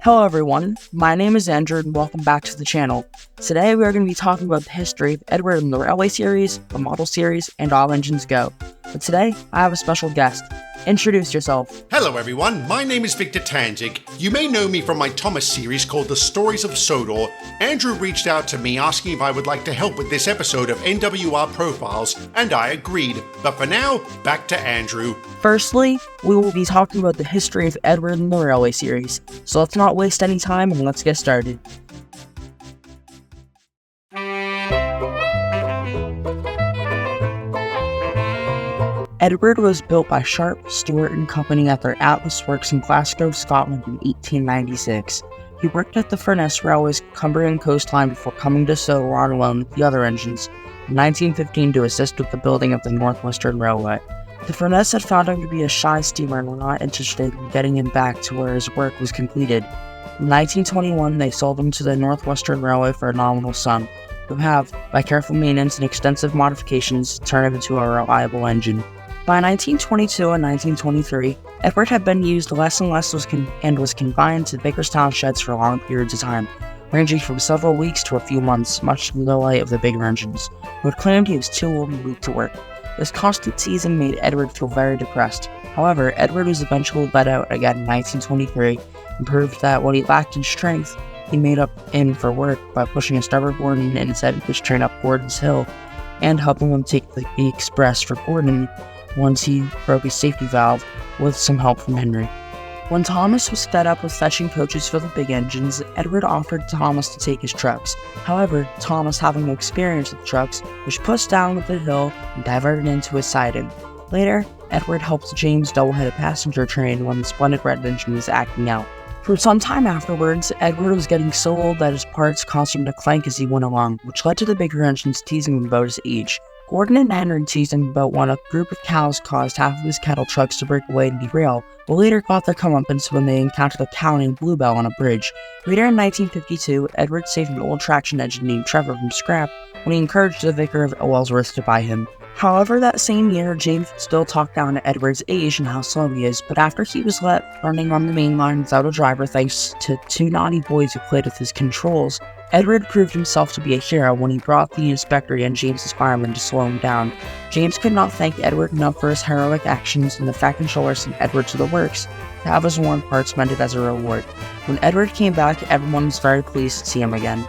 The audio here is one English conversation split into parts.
Hello everyone, my name is Andrew and welcome back to the channel. Today we are going to be talking about the history of Edward in the Railway series, the Model series, and All Engines Go. But today, I have a special guest. Introduce yourself. Hello everyone, my name is Victor Tanzig. You may know me from my Thomas series called The Stories of Sodor. Andrew reached out to me asking if I would like to help with this episode of NWR Profiles, and I agreed. But for now, back to Andrew. Firstly, we will be talking about the history of Edward in the Railway series. So let's not waste any time and let's get started. Edward was built by Sharp, Stewart & Company at their Atlas Works in Glasgow, Scotland in 1896. He worked at the Furness Railway's Cumbrian coastline before coming to Sodor on loan with the other engines in 1915 to assist with the building of the North Western Railway. The Furness had found him to be a shy steamer and were not interested in getting him back to where his work was completed. In 1921, they sold him to the North Western Railway for a nominal sum, who have, by careful maintenance and extensive modifications, turned him into a reliable engine. By 1922 and 1923, Edward had been used less and less and was confined to Bakerstown sheds for long periods of time, ranging from several weeks to a few months, much to the delight of the bigger engines, who had claimed he was too old and weak to work. This constant teasing made Edward feel very depressed. However, Edward was eventually let out again in 1923 and proved that what he lacked in strength, he made up in for work by pushing a stubborn Gordon and set his train up Gordon's Hill and helping him take the express for Gordon once he broke his safety valve with some help from Henry. When Thomas was fed up with fetching coaches for the big engines, Edward offered Thomas to take his trucks. However, Thomas, having no experience with trucks, was pushed down with the hill and diverted into his siding. Later, Edward helped James double-head a passenger train when the splendid red engine was acting out. For some time afterwards, Edward was getting so old that his parts caused him to clank as he went along, which led to the bigger engines teasing him about his age. Gordon and Henry teased him about when a group of cows caused half of his cattle trucks to break away and derail, but later got their comeuppance when they encountered a cow named Bluebell on a bridge. Later in 1952, Edward saved an old traction engine named Trevor from scrap when he encouraged the vicar of Ellsworth to buy him. However, that same year, James still talked down to Edward's age and how slow he is, but after he was let running on the main line without a driver thanks to two naughty boys who played with his controls, Edward proved himself to be a hero when he brought the inspector and James's firemen to slow him down. James could not thank Edward enough for his heroic actions, and the fact controller sent Edward to the works to have his worn parts mended as a reward. When Edward came back, everyone was very pleased to see him again.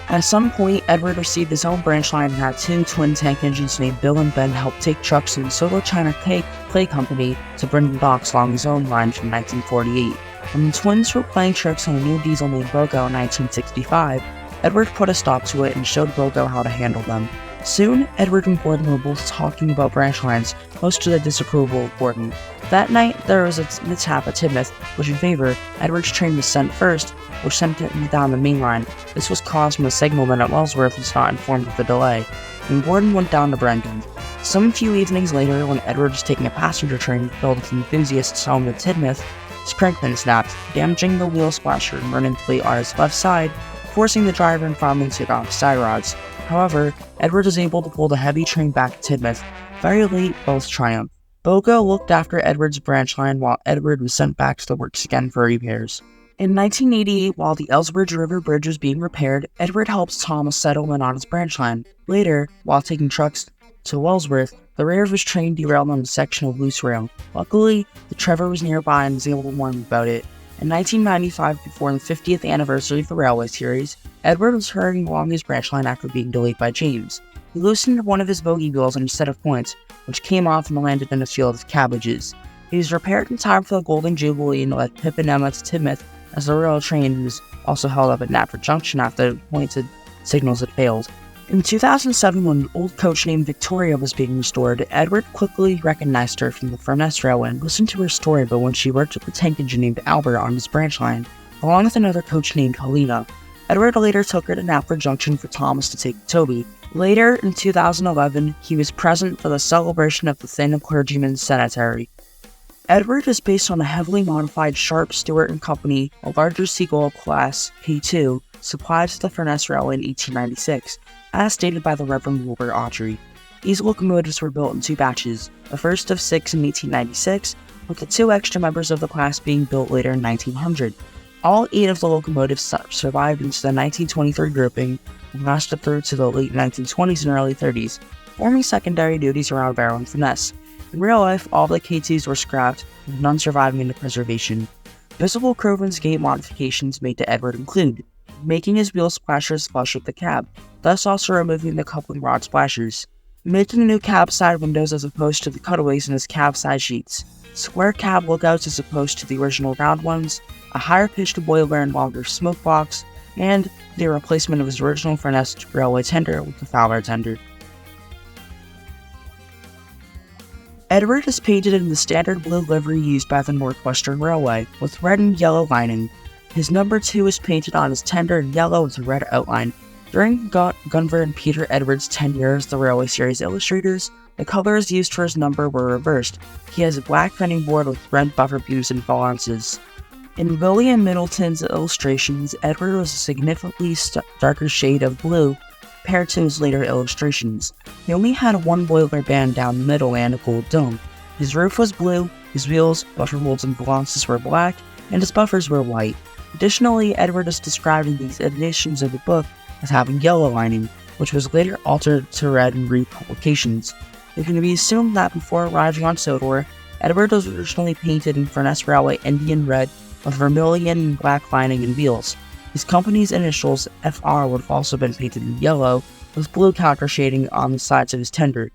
At some point, Edward received his own branch line and had two twin tank engines named Bill and Ben help take trucks to the Sodor China Clay Company to Brindle Docks along his own line from 1948. When the twins were playing tricks on a new diesel named Bogo in 1965, Edward put a stop to it and showed Bogo how to handle them. Soon, Edward and Gordon were both talking about branch lines, most to the disapproval of Gordon. That night, there was a mishap at Tidmouth, which in favor, Edward's train was sent first, which sent it down the main line. This was caused when the signalman at Ellsworth was not informed of the delay, and Gordon went down to Brendan. Some few evenings later, when Edward was taking a passenger train filled with enthusiasts home to Tidmouth, his crankpin snapped, damaging the wheel splasher and running plate on his left side, forcing the driver and fireman to take off side rods. However, Edward was able to pull the heavy train back to Tidmouth. Very late, both triumphed. Bogo looked after Edward's branch line while Edward was sent back to the works again for repairs. In 1988, while the Elsbridge River Bridge was being repaired, Edward helped Thomas settle in on his branch line. Later, while taking trucks to Wellsworth, the rear of his train derailed on a section of loose rail. Luckily, the Trevor was nearby and was able to warn him about it. In 1995, before the 50th anniversary of the Railway series, Edward was hurrying along his branch line after being delayed by James. He loosened one of his bogey wheels on a set of points, which came off and landed in a field of cabbages. He was repaired in time for the Golden Jubilee and led Pip and Emma to Tidmouth, as the rail train was also held up at Knapford Junction after the pointed signals had failed. In 2007, when an old coach named Victoria was being restored, Edward quickly recognized her from the Furness Railway and listened to her story about when she worked with a tank engine named Albert on his branch line, along with another coach named Helena. Edward later took her to Knapford Junction for Thomas to take Toby. Later, in 2011, he was present for the celebration of the Thin Clergyman's Cemetery. Edward is based on a heavily modified Sharp, Stewart & Company, a larger Seagull Class P2, supplied to the Furness Railway in 1896, as stated by the Reverend Wilbur Autry. These locomotives were built in two batches, the first of 6 in 1896, with the two extra members of the class being built later in 1900. All 8 of the locomotives survived into the 1923 grouping and lasted through to the late 1920s and early 30s, forming secondary duties around Barrow and Furness. In real life, all the K2s were scrapped, with none surviving into preservation. Visible Crovan's gate modifications made to Edward include making his wheel splashers flush with the cab, thus also removing the coupling rod splashers, making new cab side windows as opposed to the cutaways in his cab side sheets, square cab lookouts as opposed to the original round ones, a higher pitched boiler and longer smoke box, and the replacement of his original Furness railway tender with the Fowler tender. Edward is painted in the standard blue livery used by the Northwestern Railway, with red and yellow lining. His number 2 is painted on his tender in yellow with a red outline. During Gunvor and Peter Edwards' tenure as the Railway Series illustrators, the colors used for his number were reversed. He has a black fending board with red buffer beams and balances. In William Middleton's illustrations, Edward was a significantly darker shade of blue compared to his later illustrations. He only had one boiler band down the middle and a gold dome. His roof was blue, his wheels, buffer molds, and balances were black, and his buffers were white. Additionally, Edward is described in these editions of the book as having yellow lining, which was later altered to red in republications. It can be assumed that before arriving on Sodor, Edward was originally painted in Furness Railway Indian red with vermilion and black lining and wheels. His company's initials, FR, would have also been painted in yellow, with blue counter shading on the sides of his tender.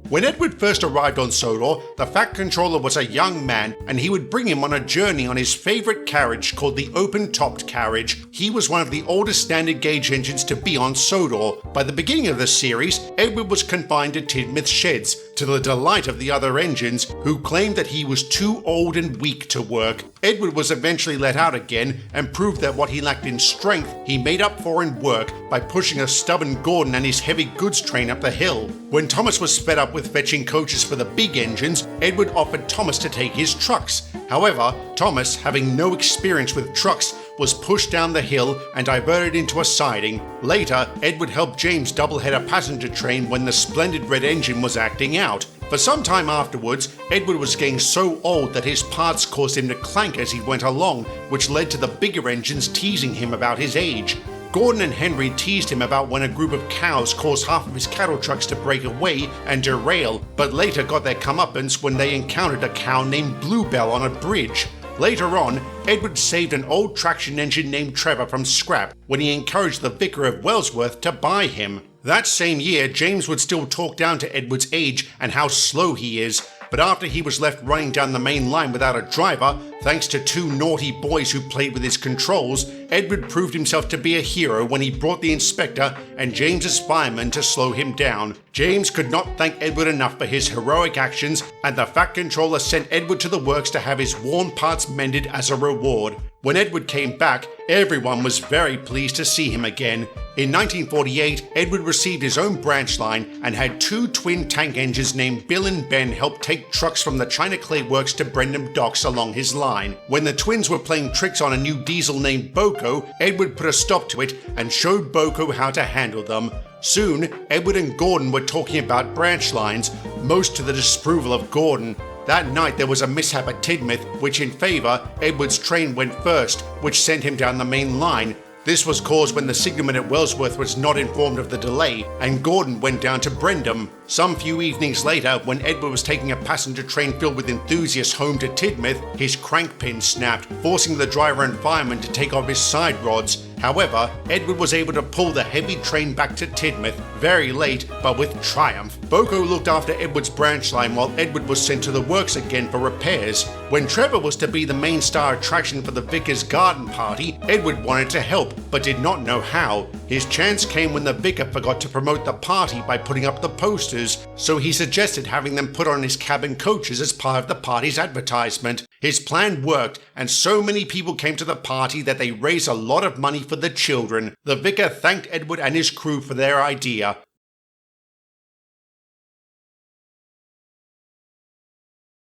When Edward first arrived on Sodor, the Fat Controller was a young man, and he would bring him on a journey on his favorite carriage called the open-topped carriage. He was one of the oldest standard gauge engines to be on Sodor. By the beginning of the series, Edward was confined to Tidmouth sheds, to the delight of the other engines, who claimed that he was too old and weak to work. Edward was eventually let out again and proved that what he lacked in strength, he made up for in work by pushing a stubborn Gordon and his heavy goods train up the hill. When Thomas was fed up with fetching coaches for the big engines, Edward offered Thomas to take his trucks. However, Thomas, having no experience with trucks, was pushed down the hill and diverted into a siding. Later, Edward helped James doublehead a passenger train when the splendid red engine was acting out. For some time afterwards, Edward was getting so old that his parts caused him to clank as he went along, which led to the bigger engines teasing him about his age. Gordon and Henry teased him about when a group of cows caused half of his cattle trucks to break away and derail, but later got their comeuppance when they encountered a cow named Bluebell on a bridge. Later on, Edward saved an old traction engine named Trevor from scrap when he encouraged the Vicar of Wellsworth to buy him. That same year, James would still talk down to Edward's age and how slow he is, but after he was left running down the main line without a driver, thanks to 2 naughty boys who played with his controls, Edward proved himself to be a hero when he brought the inspector and James's fireman to slow him down. James could not thank Edward enough for his heroic actions, and the Fat Controller sent Edward to the works to have his worn parts mended as a reward. When Edward came back, everyone was very pleased to see him again. In 1948, Edward received his own branch line and had 2 twin tank engines named Bill and Ben help take trucks from the China Clay Works to Brendam Docks along his line. When the twins were playing tricks on a new diesel named Boko, Edward put a stop to it and showed Boko how to handle them. Soon, Edward and Gordon were talking about branch lines, most to the disapproval of Gordon. That night there was a mishap at Tidmouth, which in favour, Edward's train went first, which sent him down the main line. This was caused when the signalman at Wellsworth was not informed of the delay, and Gordon went down to Brendam. Some few evenings later, when Edward was taking a passenger train filled with enthusiasts home to Tidmouth, his crank pin snapped, forcing the driver and fireman to take off his side rods. However, Edward was able to pull the heavy train back to Tidmouth, very late, but with triumph. Boko looked after Edward's branch line while Edward was sent to the works again for repairs. When Trevor was to be the main star attraction for the Vicar's garden party, Edward wanted to help, but did not know how. His chance came when the Vicar forgot to promote the party by putting up the posters, so he suggested having them put on his cabin coaches as part of the party's advertisement. His plan worked, and so many people came to the party that they raised a lot of money for the children. The Vicar thanked Edward and his crew for their idea.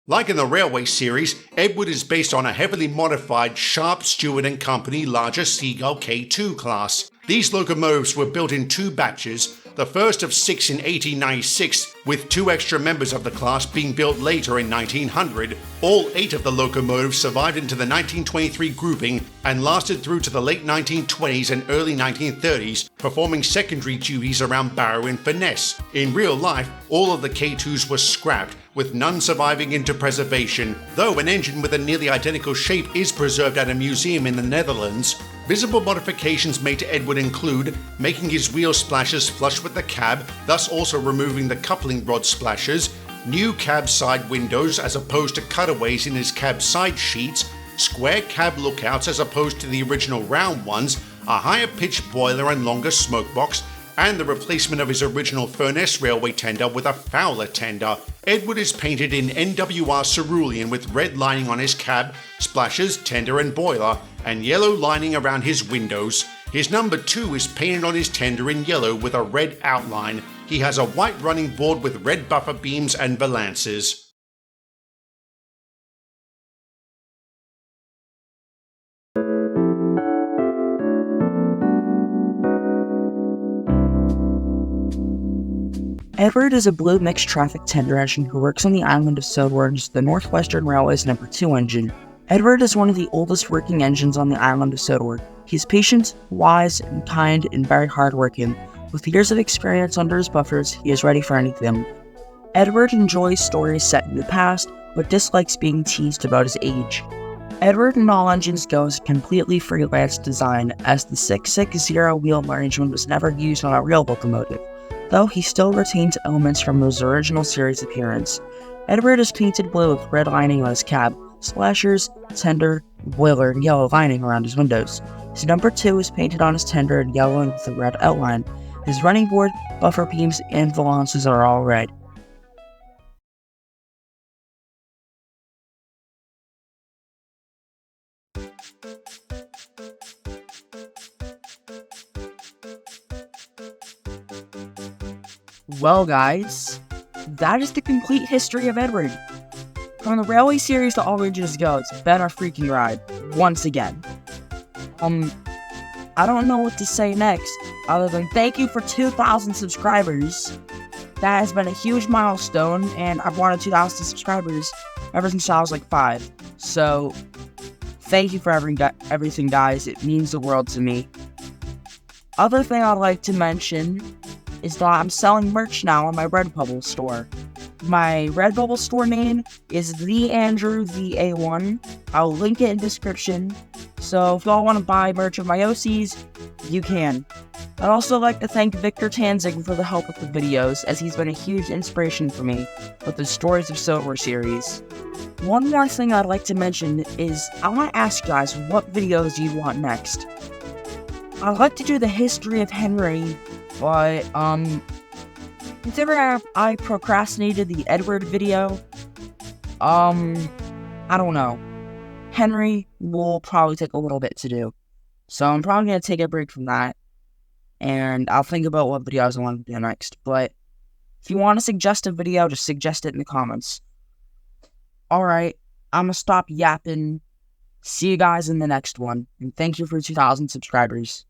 Like in the Railway series, Edward is based on a heavily modified Sharp, Stewart & Company larger Seagull K2 class. These locomotives were built in 2 batches, the first of 6 in 1896, with 2 extra members of the class being built later in 1900. All 8 of the locomotives survived into the 1923 grouping and lasted through to the late 1920s and early 1930s, performing secondary duties around Barrow and Furness. In real life, all of the K2s were scrapped, with none surviving into preservation, though an engine with a nearly identical shape is preserved at a museum in the Netherlands. Visible modifications made to Edward include making his wheel splashers flush with the cab, thus also removing the coupling rod splashers, new cab side windows as opposed to cutaways in his cab side sheets, square cab lookouts as opposed to the original round ones, a higher pitched boiler and longer smoke box, and the replacement of his original Furness Railway tender with a Fowler tender. Edward is painted in NWR cerulean with red lining on his cab, splashers, tender and boiler, and yellow lining around his windows. His number 2 is painted on his tender in yellow with a red outline. He has a white running board with red buffer beams and valances. Edward is a blue mixed traffic tender engine who works on the island of Sodor as the Northwestern Railway's number 2 engine. Edward is one of the oldest working engines on the island of Sodor. He is patient, wise, and kind, and very hardworking. With years of experience under his buffers, he is ready for anything. Edward enjoys stories set in the past, but dislikes being teased about his age. Edward in all engines goes completely freelance design, as the 660 wheel arrangement was never used on a real locomotive, though he still retains elements from his original series appearance. Edward is painted blue with red lining on his cab, splashers, tender, boiler, and yellow lining around his windows. His number 2 is painted on his tender in yellow and with a red outline. His running board, buffer beams, and valances are all red. Well guys, that is the complete history of Edward. From the Railway series to All Ages Go, it's been a freaking ride, once again. I don't know what to say next, other than thank you for 2,000 subscribers. That has been a huge milestone, and I've wanted 2,000 subscribers ever since I was like 5. So, thank you for everything guys, it means the world to me. Other thing I'd like to mention is that I'm selling merch now on my Redbubble store. My Redbubble store name is The Andrew VA1. I'll link it in description, so if y'all want to buy merch of my OCs, you can. I'd also like to thank Victor Tanzig for the help with the videos, as he's been a huge inspiration for me with the Stories of Sodor series. One more thing I'd like to mention is, I want to ask you guys what videos you want next. I'd like to do the history of Henry, but, considering I procrastinated the Edward video, I don't know. Henry will probably take a little bit to do. So I'm probably going to take a break from that, and I'll think about what videos I want to do next. But if you want to suggest a video, just suggest it in the comments. Alright, I'm going to stop yapping. See you guys in the next one, and thank you for 2,000 subscribers.